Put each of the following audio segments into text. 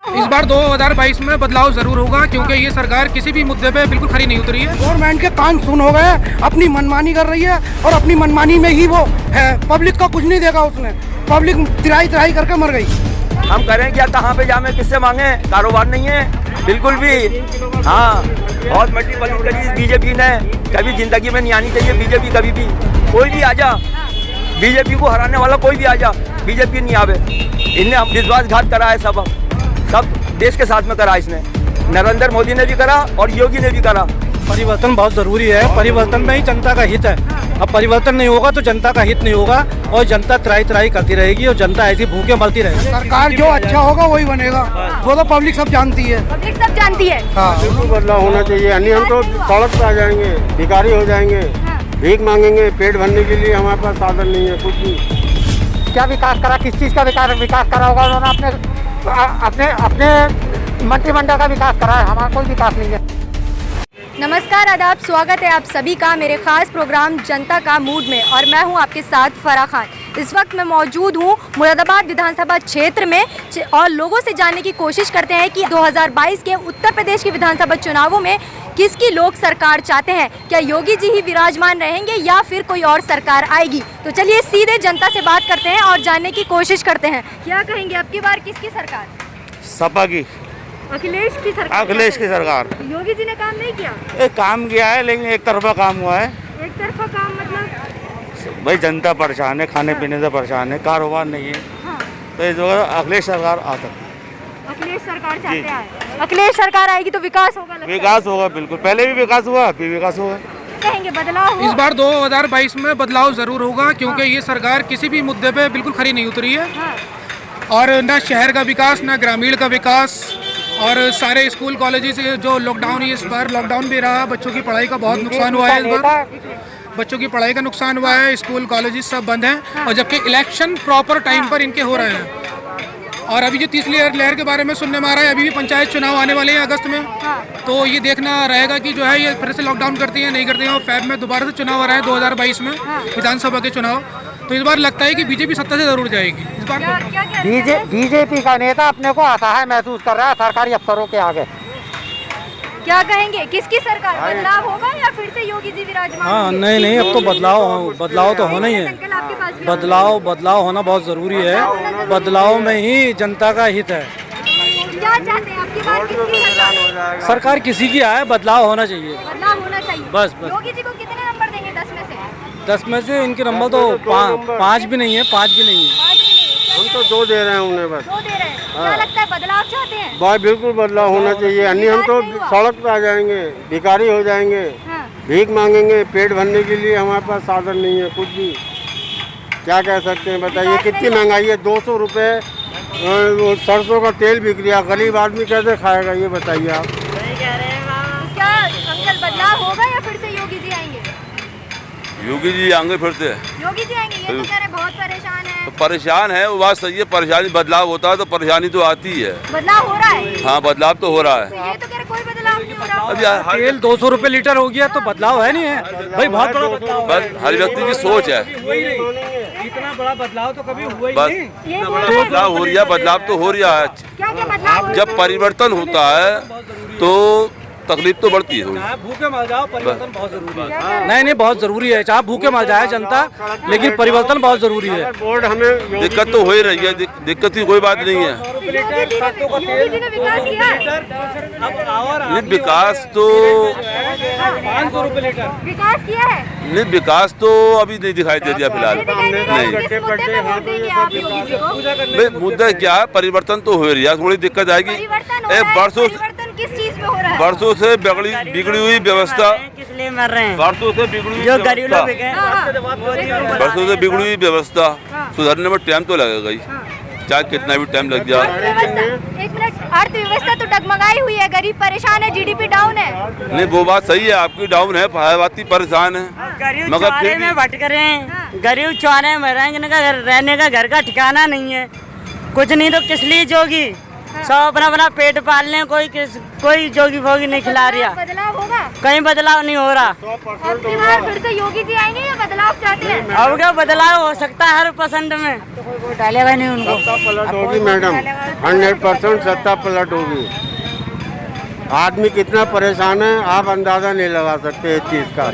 इस बार 2022 में बदलाव जरूर होगा, क्योंकि ये सरकार किसी भी मुद्दे पे बिल्कुल खरी नहीं उतरी है। गवर्नमेंट के कान सुन हो गए, अपनी मनमानी कर रही है और अपनी मनमानी में ही वो है। पब्लिक का कुछ नहीं देखा उसने, पब्लिक तिराई तिराई करके मर गई। हम करें क्या, कहाँ पे जामे, किससे मांगे? कारोबार नहीं है बिल्कुल भी। हाँ, बहुत मल्टी पॉलिटिक्स करी बीजेपी ने, कभी जिंदगी में नहीं आनी चाहिए बीजेपी कभी भी। कोई भी आ जा, बीजेपी को हराने वाला कोई भी आ जा, बीजेपी नहीं आवे। इनने विश्वासघात करा है, सब देश के साथ में करा इसने। नरेंद्र मोदी ने भी करा और योगी ने भी करा। परिवर्तन बहुत जरूरी है, परिवर्तन में ही जनता का हित है। अब परिवर्तन नहीं होगा तो जनता का हित नहीं होगा और जनता त्राई त्राई करती रहेगी और जनता ऐसी भूखे मरती रहेगी। सरकार जो अच्छा होगा वही बनेगा, वो तो पब्लिक सब जानती है। पब्लिक सब जानती है। हाँ, बिल्कुल बदलाव होना चाहिए, अन्य हम तो सड़क पे आ जाएंगे, भिखारी हो जाएंगे, भीख मांगेंगे, पेट भरने के लिए हमारे पास साधन नहीं है कुछ भी। क्या विकास करा, किस चीज़ का विकास करा होगा उन्होंने? अपने मंत्रिमंडल का विकास करा है, हमारा कोई विकास नहीं है। नमस्कार, आदाब, स्वागत है आप सभी का मेरे खास प्रोग्राम जनता का मूड में और मैं हूं आपके साथ फराह खान। इस वक्त मैं मौजूद हूं मुरादाबाद विधानसभा क्षेत्र में और लोगों से जानने की कोशिश करते हैं कि 2022 के उत्तर प्रदेश के विधानसभा चुनावों में किसकी लोग सरकार चाहते हैं। क्या योगी जी ही विराजमान रहेंगे या फिर कोई और सरकार आएगी? तो चलिए सीधे जनता से बात करते हैं और जानने की कोशिश करते हैं। क्या कहेंगे, अब की बार किसकी सरकार? सपा की, अखिलेश की सरकार। अखिलेश की सरकार। योगी जी ने काम नहीं किया? काम किया है लेकिन एक तरफा काम हुआ है। एक तरफा काम मतलब? भाई जनता परेशान है, खाने पीने से परेशान है, कारोबार नहीं है। हाँ। तो इस वक्त अखिलेश सरकार आ सकती है। अखिलेश सरकार चाहते हैं। अखिलेश सरकार आएगी तो विकास होगा? विकास होगा, बिल्कुल। पहले भी विकास हुआ, अभी विकास होगा। कहेंगे बदलाव इस बार 2022 में बदलाव जरूर होगा, क्योंकि ये सरकार किसी भी मुद्दे पे बिल्कुल खरी नहीं उतरी है। और न शहर का विकास, न ग्रामीण का विकास, और सारे स्कूल कॉलेजेस जो लॉकडाउन, इस बार लॉकडाउन भी रहा, बच्चों की पढ़ाई का बहुत नुकसान हुआ है। इस बार बच्चों की पढ़ाई का नुकसान हुआ है, स्कूल कॉलेजेस सब बंद हैं। और जबकि इलेक्शन प्रॉपर टाइम पर इनके हो रहे हैं। और अभी जो तीसरी लहर के बारे में सुनने में आ रहा है, अभी भी पंचायत चुनाव आने वाले हैं अगस्त में। तो ये देखना रहेगा कि जो है ये फिर से लॉकडाउन करती है नहीं करती है। और फेब में दोबारा से चुनाव आ रहा है 2022 में, विधानसभा के चुनाव। तो इस बार लगता है कि बीजेपी सत्ता से जरूर जाएगी इस बार। बीजेपी का नेता अपने को असहाय महसूस कर रहा है सरकारी अफसरों के आगे। क्या कहेंगे, किसकी सरकार? बदलाव होगा या फिर से योगी जी विराजमान? हाँ, नहीं, अब तो बदलाव तो होना ही है। बदलाव होना बहुत जरूरी है। बदलाव में ही जनता का हित है। क्या चाहते हैं आपकी बात, किसकी सरकार? सरकार किसी की आए, बदलाव होना चाहिए। बदलाव होना चाहिए। बस। योगी जी को कितने नंबर देंगे 10 में से? 10 में से इनके नंबर तो 5 भी नहीं है, 5 भी नहीं है। 5 भी नहीं। हम तो 2 दे रहे हैं उन्हें, बस 2 दे रहे हैं। क्या लगता है, बदलाव चाहते हैं? भाई बिल्कुल बदलाव होना चाहिए, अन्य हम तो सड़क पे आ जाएंगे, भिखारी हो जाएंगे, भीख मांगेंगे, पेट भरने के लिए हमारे पास साधन नहीं है कुछ भी। क्या कह सकते हैं बताइए, कितनी महंगाई है। 200 रुपये सरसों का तेल बिक रहा, गरीब आदमी कैसे खाएगा ये बताइए आप। क्या अंकल, बदलाव होगा या फिर से योगी जी आएंगे? योगी जी आएंगे फिर से। योगी जी आएंगे, ये तो कह रहे बहुत परेशान है। तो परेशान है, वो बात सही है। परेशानी, बदलाव होता है तो परेशानी तो आती है। बदलाव हो रहा है? हाँ, बदलाव तो हो रहा है। तो ये तो कह रहे कोई बदलाव नहीं हो रहा। अब यार तेल 200 रुपये लीटर हो गया तो बदलाव है नहीं है भाई, बहुत बड़ा बदलाव। बस हर व्यक्ति की सोच है। इतना बड़ा बदलाव तो कभी हुआ ही बस नहीं। बदलाव हो रहा है, बदलाव तो हो रहा है। क्या बदलाव? जब परिवर्तन होता है तो तकलीफ तो बढ़ती है थोड़ी। भूखे मर जाओ, परिवर्तन बहुत जरूरी है। नहीं, बहुत जरूरी है। चाहे भूखे मर जाए जनता, लेकिन परिवर्तन बहुत जरूरी है। बोर्ड हमें दिक्कत तो हो ही रही है, दिक्कत की कोई बात नहीं है। योगी जी ने विकास किया है? विकास तो 500 रुपये लीटर विकास किया है? नहीं, विकास तो अभी नहीं दिखाई दे दिया फिलहाल। नहीं, किस मुद्दे पे वोट देंगे आप योगी जी को? मुद्दा क्या है, परिवर्तन तो हो रही है, थोड़ी दिक्कत आएगी। परिवर्तन हो रहा है, बरसों किस चीज पे हो रहा है? बरसों से बिगड़ी हुई व्यवस्था, किस लिए मर रहे हैं? बरसों से बिगड़ी हुई जो गरीब लोग बरसों से बिगड़ी हुई व्यवस्था सुधरने में टाइम तो लगेगा ही, चाहे कितना भी टाइम लग जाए। एक मिनट, अर्थव्यवस्था तो डगमगाई हुई है, गरीब परेशान है, जीडीपी डाउन है। नहीं, वो बात सही है, आपकी डाउन है, भाई परेशान है, गरीब मगर चौरे फिर में भटक रहे हैं। गरीब चौरे में रह, जिनका रहने का घर का ठिकाना नहीं है, कुछ नहीं तो किस लिए जोगी सब अपना अपना पेट पाल लें, कोई जोगी भोगी नहीं खिला रहा। बदलाव होगा? कहीं बदलाव नहीं हो रहा। अब की बार फिर से योगी जी आएंगे या बदलाव चाहते हैं? अब क्या बदलाव हो सकता है हर पसंद में? कोई डालेगा नहीं उनको। सत्ता पलट होगी मैडम, 100% सत्ता पलट होगी। आदमी कितना परेशान है आप अंदाजा नहीं लगा सकते इस चीज का।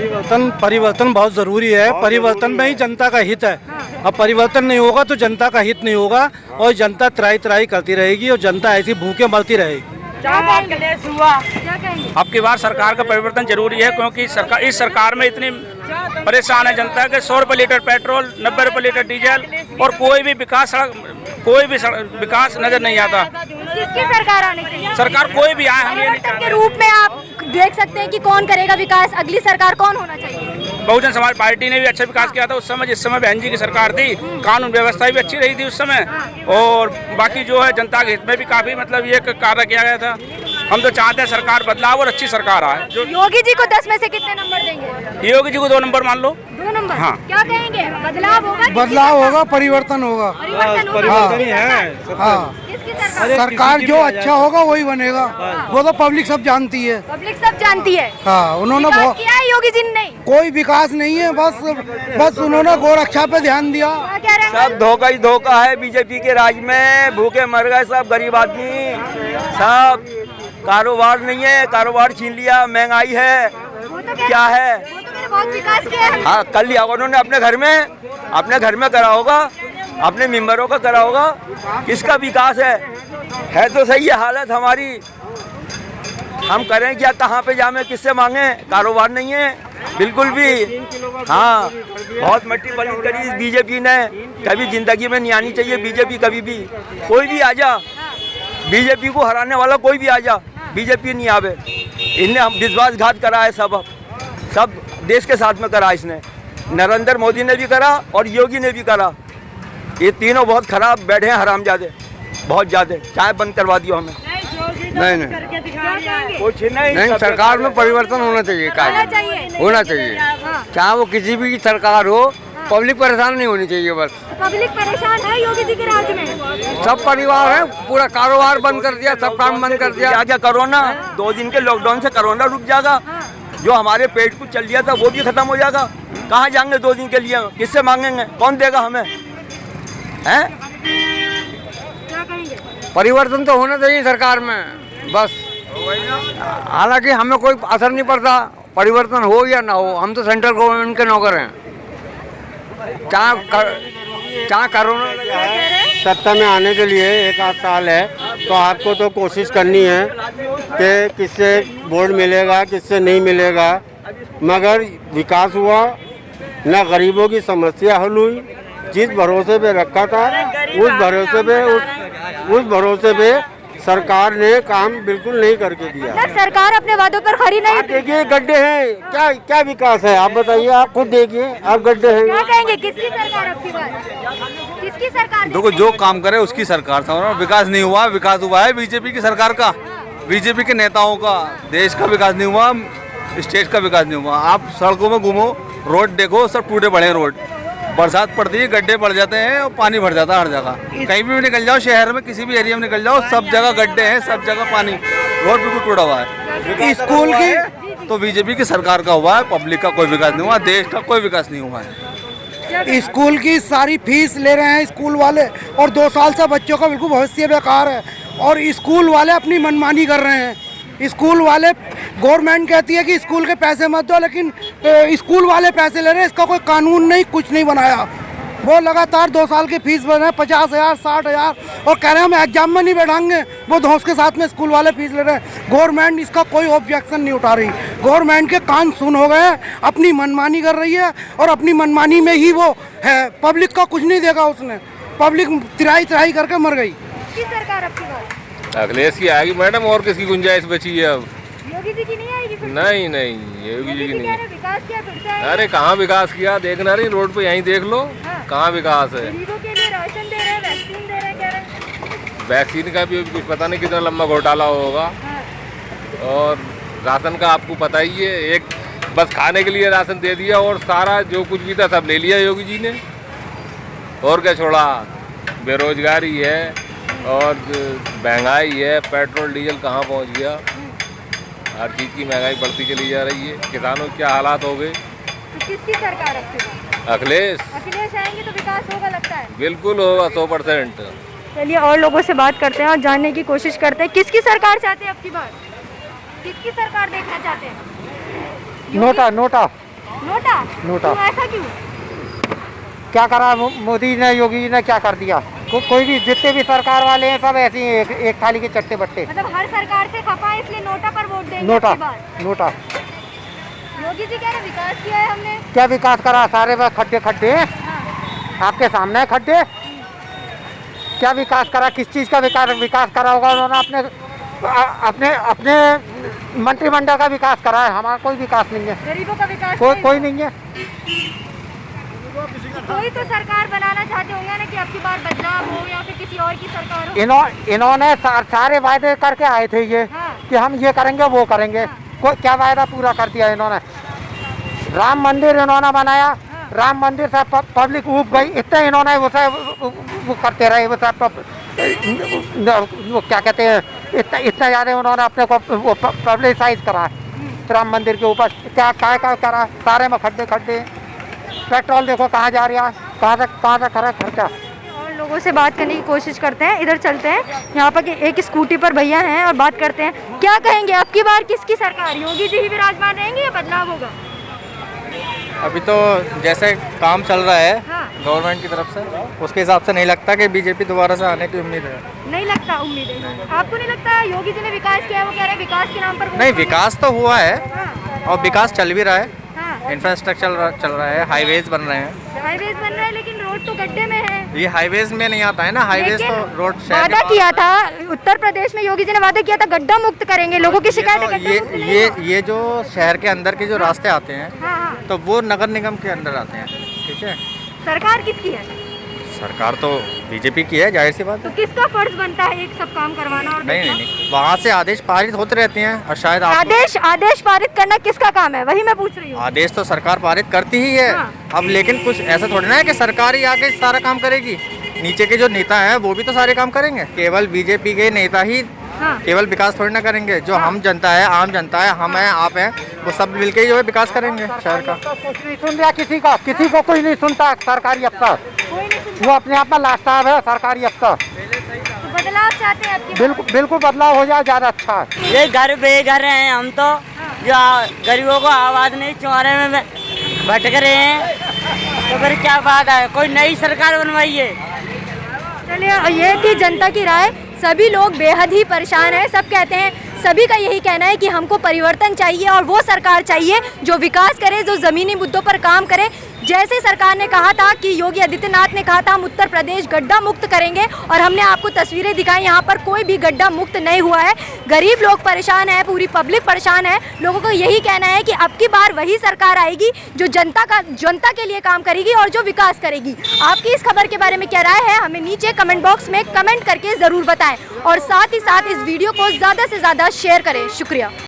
परिवर्तन बहुत जरूरी है। परिवर्तन में ही जनता का हित है। अब परिवर्तन नहीं होगा तो जनता का हित नहीं होगा और जनता त्राही त्राही करती रहेगी और जनता ऐसी भूखे मरती रहेगी। क्या कहेंगे? अब की बार सरकार का परिवर्तन जरूरी है, क्योंकि इस सरकार में इतनी परेशान है जनता के। 100 रुपये लीटर पेट्रोल, 90 रुपये लीटर डीजल और कोई भी विकास नजर नहीं आता। किसकी सरकार आनी चाहिए? सरकार कोई भी आए, हम ये नहीं परिवर्तन के चाहते। रूप में आप देख सकते हैं कि कौन करेगा विकास, अगली सरकार कौन होना चाहिए? बहुजन समाज पार्टी ने भी अच्छा विकास किया था उस समय, जिस समय बहन जी की सरकार थी। कानून व्यवस्था भी अच्छी रही थी उस समय, और बाकी जो है जनता के हित में भी काफी मतलब ये कार्य किया गया था। हम तो चाहते हैं सरकार बदलाव और अच्छी सरकार आए। जो योगी जी को 10 में से कितने नंबर देंगे? योगी जी को 2 नंबर मान लो। 2 नंबर? हाँ। क्या कहेंगे? बदलाव होगा? बदलाव होगा, परिवर्तन होगा। परिवर्तन ही है। हाँ, किसकी सरकार? सरकार जो अच्छा होगा वही बनेगा। वो तो पब्लिक सब जानती है। पब्लिक सब जानती है। हाँ, उन्होंने विकास किया है योगी जी ने? नहीं, कोई विकास नहीं है, बस उन्होंने गोरक्षा पे ध्यान दिया। क्या कह रहे हैं? सब धोखा ही धोखा है बीजेपी के राज में। भूखे मर गए सब गरीब आदमी, सब कारोबार नहीं है, कारोबार छीन लिया। महंगाई है, वो तो कह क्या है? वो तो मैंने बहुत विकास किया है। हाँ, कर लिया उन्होंने अपने घर में करा होगा, अपने मेंबरों का करा होगा। किसका विकास है तो सही है हालत हमारी। हम करें क्या, कहाँ पे जामे, किससे मांगे? कारोबार नहीं है बिल्कुल भी। हाँ, बहुत मट्टी पलीत करी इस बीजेपी ने। कभी जिंदगी में नहीं आनी चाहिए बीजेपी कभी भी। कोई भी आ जा, बीजेपी को हराने वाला कोई भी आ जा, बीजेपी नहीं आवे। इनने हम विश्वासघात करा है, सब देश के साथ में करा इसने। नरेंद्र मोदी ने भी करा और योगी ने भी करा। ये तीनों बहुत खराब बैठे हैं, हरामजादे बहुत ज्यादा। चाय बंद करवा दियो हमें। नहीं, कुछ नहीं, सरकार में परिवर्तन होना चाहिए। होना चाहिए, चाहे वो किसी भी सरकार हो। पब्लिक परेशान नहीं होनी चाहिए बस। पब्लिक परेशान है योगी जी के राज में। सब परिवार है, पूरा कारोबार बंद कर दिया, सब काम बंद कर दिया। क्या कोरोना 2 दिन के लॉकडाउन से कोरोना रुक जाएगा। जो हमारे पेट को चल दिया था वो भी खत्म हो जाएगा। कहाँ जाएंगे 2 दिन के लिए? किससे मांगेंगे? कौन देगा हमें? हैं? परिवर्तन तो होना चाहिए सरकार में बस। हालांकि हमें कोई असर नहीं पड़ता, परिवर्तन हो या ना हो। हम तो सेंट्रल गवर्नमेंट के नौकर हैं। चाहे कोरोना सत्ता में आने के लिए 1 आध साल है, तो आपको तो कोशिश करनी है कि किससे वोट मिलेगा, किससे नहीं मिलेगा। मगर विकास हुआ ना, गरीबों की समस्या हल हुई। जिस भरोसे पे रखा था उस भरोसे पे सरकार ने काम बिल्कुल नहीं करके दिया। मतलब सरकार अपने वादों पर खरी नहीं। देखिए गड्ढे हैं, क्या विकास है? आप बताइए, आप खुद देखिए, आप गड्ढे हैं। क्या कहेंगे? किसकी सरकार अब की बार? किसकी सरकार? देखो, जो काम करे उसकी सरकार था। विकास नहीं हुआ, विकास हुआ है बीजेपी की सरकार का, बीजेपी के नेताओं का। देश का विकास नहीं हुआ, स्टेट का विकास नहीं हुआ। आप सड़कों में घूमो, रोड देखो, सब टूटे पड़े रोड। बरसात पड़ती है, गड्ढे पड़ जाते हैं और पानी भर जाता है हर जगह। कहीं भी निकल जाओ, शहर में किसी भी एरिया में निकल जाओ, सब जगह गड्ढे हैं, सब जगह पानी, रोड बिल्कुल टूटा हुआ है। स्कूल की तो बीजेपी की सरकार का हुआ है, पब्लिक का कोई विकास नहीं हुआ, देश का कोई विकास नहीं हुआ है। स्कूल की सारी फीस ले रहे हैं स्कूल वाले, और 2 साल से बच्चों का बिल्कुल भविष्य बेकार है। और स्कूल वाले अपनी मनमानी कर रहे हैं। स्कूल वाले, गवर्नमेंट कहती है कि स्कूल के पैसे मत दो, लेकिन स्कूल वाले पैसे ले रहे हैं। इसका कोई कानून नहीं, कुछ नहीं बनाया। वो लगातार 2 साल की फीस भर रहे हैं, 50,000 60,000, और कह रहे हैं हम एग्जाम में नहीं बैठाएंगे। वो धौंस के साथ में स्कूल वाले फीस ले रहे हैं। गवर्नमेंट इसका कोई ऑब्जेक्शन नहीं उठा रही। गवर्नमेंट के कान सुन हो गए, अपनी मनमानी कर रही है और अपनी मनमानी में ही वो है। पब्लिक का कुछ नहीं देखा उसने, पब्लिक त्राही करके मर गई। किस सरकार अब की बार? अखिलेश की आएगी मैडम, और किसकी गुंजाइश बची है अब? योगी जी की नहीं आएगी फिर? नहीं, योगी जी की नहीं। विकास किया फिर से आएगी। अरे कहाँ विकास किया? देखना नहीं, रोड पे यहीं देख लो। हाँ। कहाँ विकास है? गरीबों के लिए राशन दे रहे हैं, वैक्सीन दे रहे हैं, कह रहे हैं। वैक्सीन का भी कुछ पता नहीं कितना लंबा घोटाला होगा। और राशन का आपको पता ही है, एक बस खाने के लिए राशन दे दिया और सारा जो कुछ भी था सब ले लिया योगी जी ने। और क्या छोड़ा? बेरोजगारी है, और महंगाई है, पेट्रोल डीजल कहाँ पहुँच गया, हर चीज़ की महंगाई बढ़ती चली जा रही है। किसानों के क्या हालात हो गए। तो किसकी सरकार आपकी? अखिलेश आएंगे तो विकास होगा लगता है? बिल्कुल होगा 100%। चलिए और लोगों से बात करते हैं और जानने की कोशिश करते हैं किसकी सरकार चाहते हैं अब की बार, किसकी सरकार देखना चाहते हैं? NOTA NOTA NOTA? नोटा। क्यों, ऐसा क्यों? क्या करा मोदी ने, योगी जी ने क्या कर दिया? कोई भी जितने भी सरकार वाले हैं सब ऐसे ही एक थाली के चट्टे बट्टे। मतलब हर सरकार से खपा है इसलिए नोटा पर वोट देंगे नोटा अब की बार? नोटा। योगी जी कह रहे विकास किया है हमने। क्या विकास करा? सारे वह खड्डे खड्डे आपके सामने है खड्डे। क्या विकास करा? किस चीज़ का विकास करा होगा उन्होंने? अपने अपने मंत्रिमंडल का विकास करा है, हमारा कोई विकास नहीं है। गरीबों का विकास कोई नहीं है। कोई तो सरकार बनाना चाहते होंगे ना कि अब की बार बदलाव हो या फिर किसी और की सरकार हो। इन्होंने सारे वायदे करके आए थे ये कि हम ये करेंगे वो करेंगे। कोई क्या वायदा पूरा कर दिया इन्होंने? राम मंदिर इन्होंने बनाया, राम मंदिर से पब्लिक ऊब गई, इतने इन्होंने वो करते रहे, वो सब वो क्या कहते हैं, इतना ज़्यादा उन्होंने अपने को वो पब्लिसाइज करा राम मंदिर के ऊपर। क्या करा? सारे में खड्डे खड्डे। पेट्रोल देखो कहाँ जा रहा है, कहाँ तक खरा खर्चा। और लोगों से बात करने की कोशिश करते हैं, इधर चलते हैं। यहाँ पर एक स्कूटी पर भैया हैं और बात करते हैं। क्या कहेंगे अब की बार किसकी सरकार, योगी जी ही विराजमान रहेंगे या बदलाव होगा? अभी तो जैसे काम चल रहा है गवर्नमेंट की तरफ से, उसके हिसाब से नहीं लगता कि बीजेपी दोबारा से आने की उम्मीद है। नहीं लगता? उम्मीद है आपको नहीं लगता? योगी जी ने विकास किया है, वो कह रहे हैं विकास के नाम पर नहीं, विकास तो हुआ है और विकास चल भी रहा है। इंफ्रास्ट्रक्चर चल रहा है, हाईवेज बन रहे हैं। हाईवेज बन रहा है लेकिन रोड तो गड्ढे में है। ये हाईवेज में नहीं आता है ना, हाईवेज तो रोड वादा किया था उत्तर प्रदेश में, योगी जी ने वादा किया था गड्ढा मुक्त करेंगे, लोगों की शिकायत। ये जो शहर के अंदर के जो रास्ते आते हैं तो वो नगर निगम के अंदर आते हैं। ठीक है, सरकार किसकी है? सरकार तो बीजेपी की है, जाहिर सी बात है। तो किसका फर्ज बनता है एक सब काम करवाना? और नहीं, वहाँ से आदेश पारित होते रहते हैं और शायद आदेश पारित करना किसका काम है, वही मैं पूछ रही हूँ। आदेश तो सरकार पारित करती ही है। अब लेकिन कुछ ऐसा थोड़ी ना है कि सरकार ही आगे सारा काम करेगी। नीचे के जो नेता हैं वो भी तो सारे काम करेंगे। केवल बीजेपी के नेता ही केवल विकास थोड़ी ना करेंगे। जो हम जनता है, आम जनता है, हम हैं, आप हैं, वो सब मिलके ही जो है विकास करेंगे शहर का। कुछ नहीं सुन रहा किसी को कोई नहीं सुनता। सरकारी अफसर वो अपने आप में लाजवाब है। सरकारी अफसर बदलाव चाहते हैं? बिल्कुल बदलाव हो जाए, ज़्यादा अच्छा है। ये घर बेघर हैं हम तो, जो गरीबों को आवाज़ नहीं, चौरे में भटक रहे हैं। तो फिर क्या बात है, कोई नई सरकार बनवाइए। चलिए, ये थी जनता की राय। सभी लोग बेहद ही परेशान हैं। सब कहते हैं, सभी का यही कहना है कि हमको परिवर्तन चाहिए और वो सरकार चाहिए जो विकास करे, जो ज़मीनी मुद्दों पर काम करे। जैसे सरकार ने कहा था कि योगी आदित्यनाथ ने कहा था हम उत्तर प्रदेश गड्ढा मुक्त करेंगे, और हमने आपको तस्वीरें दिखाई, यहाँ पर कोई भी गड्ढा मुक्त नहीं हुआ है। गरीब लोग परेशान हैं, पूरी पब्लिक परेशान है। लोगों को यही कहना है कि अब की बार वही सरकार आएगी जो जनता के लिए काम करेगी और जो विकास करेगी। आपकी इस खबर के बारे में क्या राय है, हमें नीचे कमेंट बॉक्स में कमेंट करके ज़रूर बताएं और साथ ही साथ इस वीडियो को ज़्यादा से ज़्यादा शेयर करें। शुक्रिया।